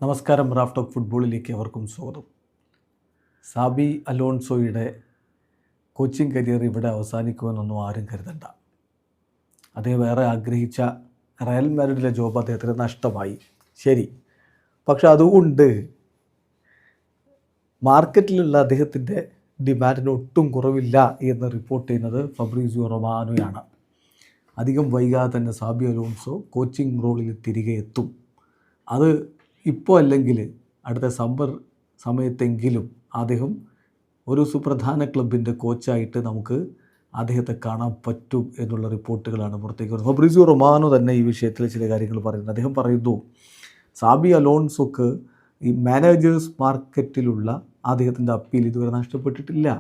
നമസ്കാരം. Raf talk ഫുട്ബോളിലേക്ക് അവർക്കും സ്വാഗതം. സാബി അലോൺസോയുടെ കോച്ചിങ് കരിയർ ഇവിടെ അവസാനിക്കുമെന്നൊന്നും ആരും കരുതണ്ട. അദ്ദേഹം വേറെ ആഗ്രഹിച്ച റയൽ മാഡ്രിഡിലെ ജോബ് അദ്ദേഹത്തിന് നഷ്ടമായി, ശരി. പക്ഷെ അതുകൊണ്ട് മാർക്കറ്റിലുള്ള അദ്ദേഹത്തിൻ്റെ ഡിമാൻഡിന് ഒട്ടും കുറവില്ല എന്ന് റിപ്പോർട്ട് ചെയ്യുന്നത് ഫബ്രീസിയോ റൊമാനോയാണ്. അധികം വൈകാതെ തന്നെ സാബി അലോൺസോ കോച്ചിങ് റോളിൽ തിരികെ എത്തും. അത് ഇപ്പോൾ അല്ലെങ്കിൽ അടുത്ത സമ്മർ സമയത്തെങ്കിലും അദ്ദേഹം ഒരു സുപ്രധാന ക്ലബിൻ്റെ കോച്ചായിട്ട് നമുക്ക് അദ്ദേഹത്തെ കാണാൻ പറ്റും എന്നുള്ള റിപ്പോർട്ടുകളാണ് പുറത്തേക്ക് വരുന്നത്. ഫബ്രീസിയോ റൊമാനോ തന്നെ ഈ വിഷയത്തിൽ ചില കാര്യങ്ങൾ പറയുന്നത്. അദ്ദേഹം പറയുന്നു, സാബി അലോൺസോക്ക് ഈ മാനേജേഴ്സ് മാർക്കറ്റിലുള്ള അദ്ദേഹത്തിൻ്റെ അപ്പീൽ ഇതുവരെ നഷ്ടപ്പെട്ടിട്ടില്ല.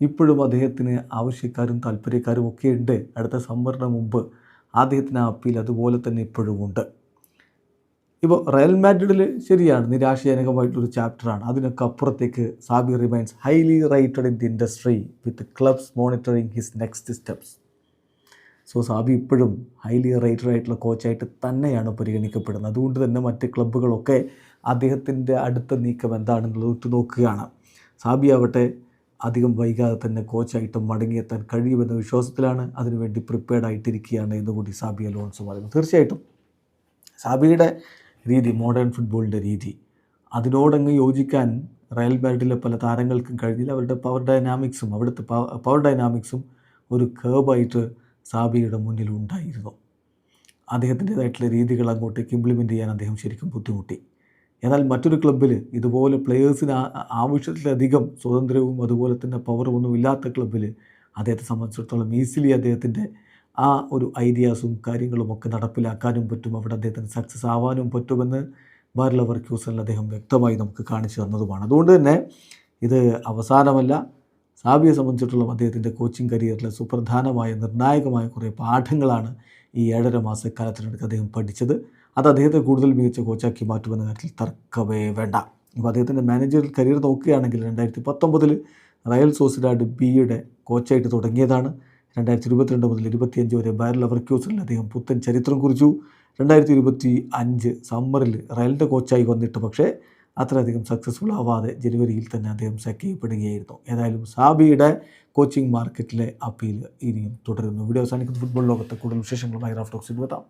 ഇപ്പോഴും അദ്ദേഹത്തിന് ആവശ്യക്കാരും താല്പര്യക്കാരും ഒക്കെ ഉണ്ട്. അടുത്ത സമ്മറിന് മുമ്പ് അദ്ദേഹത്തിന് ആ അപ്പീൽ അതുപോലെ തന്നെ ഇപ്പോഴും ഉണ്ട്. ഇപ്പോൾ റയൽ മാഡ്രിഡിൽ ശരിയാണ്, നിരാശാജനകമായിട്ടൊരു ചാപ്റ്ററാണ്. അതിനൊക്കെ അപ്പുറത്തേക്ക് Xabi remains highly rated in the industry with clubs monitoring his next steps. So Xabi ഇപ്പോഴും ഹൈലി റേറ്റഡ് ആയിട്ടുള്ള കോച്ചായിട്ട് തന്നെയാണ് പരിഗണിക്കപ്പെടുന്നത്. അതുകൊണ്ട് തന്നെ മറ്റ് ക്ലബ്ബുകളൊക്കെ അദ്ദേഹത്തിൻ്റെ അടുത്ത നീക്കം എന്താണെന്നുള്ളത് ഉറ്റുനോക്കുകയാണ്. സാബി ആവട്ടെ അധികം വൈകാതെ തന്നെ കോച്ചായിട്ട് മടങ്ങിയെത്താൻ കഴിയുമെന്ന വിശ്വാസത്തിലാണ്, അതിനുവേണ്ടി പ്രിപ്പയർഡ് ആയിട്ടിരിക്കുകയാണ് എന്നുകൂടി സാബി അലോൺസോ പറയുന്നു. തീർച്ചയായിട്ടും സാബിയുടെ രീതി, മോഡേൺ ഫുട്ബോളിൻ്റെ രീതി, അതിനോടങ്ങ് യോജിക്കാൻ റയൽ മാഡ്രിഡിലെ പല താരങ്ങൾക്കും കഴിഞ്ഞില്ല. അവരുടെ പവർ ഡൈനാമിക്സും ഒരു കേർബായിട്ട് സാബിയുടെ മുന്നിൽ ഉണ്ടായിരുന്നു. അദ്ദേഹത്തിൻ്റേതായിട്ടുള്ള രീതികൾ അങ്ങോട്ടേക്ക് ഇംപ്ലിമെൻ്റ് ചെയ്യാൻ അദ്ദേഹം ശരിക്കും ബുദ്ധിമുട്ടി. എന്നാൽ മറ്റൊരു ക്ലബ്ബിൽ ഇതുപോലെ പ്ലെയേഴ്സിന് ആവശ്യത്തിലധികം സ്വാതന്ത്ര്യവും അതുപോലെ തന്നെ പവറും ഒന്നും ഇല്ലാത്ത ക്ലബ്ബിൽ അദ്ദേഹത്തെ സംബന്ധിച്ചിടത്തോളം ഈസിലി അദ്ദേഹത്തിൻ്റെ ആ ഒരു ഐഡിയാസും കാര്യങ്ങളുമൊക്കെ നടപ്പിലാക്കാനും പറ്റും, അവിടെ അദ്ദേഹത്തിന് സക്സസ് ആവാനും പറ്റുമെന്ന് ബായർ ലെവർക്യൂസനിൽ അദ്ദേഹം വ്യക്തമായി നമുക്ക് കാണിച്ചു തന്നതുമാണ്. അതുകൊണ്ട് തന്നെ ഇത് അവസാനമല്ല. സാബിയെ സംബന്ധിച്ചിടത്തോളം അദ്ദേഹത്തിൻ്റെ കോച്ചിങ് കരിയറിലെ സുപ്രധാനമായ നിർണായകമായ കുറേ പാഠങ്ങളാണ് ഈ 7.5 മാസക്കാലത്തിനിടയ്ക്ക് അദ്ദേഹം പഠിച്ചത്. അത് അദ്ദേഹത്തെ കൂടുതൽ മികച്ച കോച്ചാക്കി മാറ്റുമെന്ന കാര്യത്തിൽ തർക്കമേ വേണ്ട. ഇപ്പോൾ അദ്ദേഹത്തിൻ്റെ മാനേജറിയൽ കരിയർ നോക്കുകയാണെങ്കിൽ 2019 റയൽ സോസിഡാഡ് ബിയുടെ കോച്ചായിട്ട് തുടങ്ങിയതാണ്. 2022 മുതൽ 2025 വരെ ബായർ ലെവർക്യൂസനിൽ അദ്ദേഹം പുത്തൻ ചരിത്രം കുറിച്ചു. 2025 സമ്മറിൽ റയലിൻ്റെ കോച്ചായി വന്നിട്ട് പക്ഷേ അത്രയധികം സക്സസ്ഫുൾ ആവാതെ ജനുവരിയിൽ തന്നെ അദ്ദേഹം സാക്ക് ചെയ്യപ്പെടുകയായിരുന്നു. ഏതായാലും സാബിയുടെ കോച്ചിങ് മാർക്കറ്റിലെ അപ്പീൽ ഇനിയും തുടരുന്നു. വീഡിയോ അവസാനിക്കുന്ന ഫുട്ബോൾ ലോകത്തെ കൂടുതൽ വിശേഷങ്ങളുമായി റാഫ് ടോക്സിൽ എത്താം.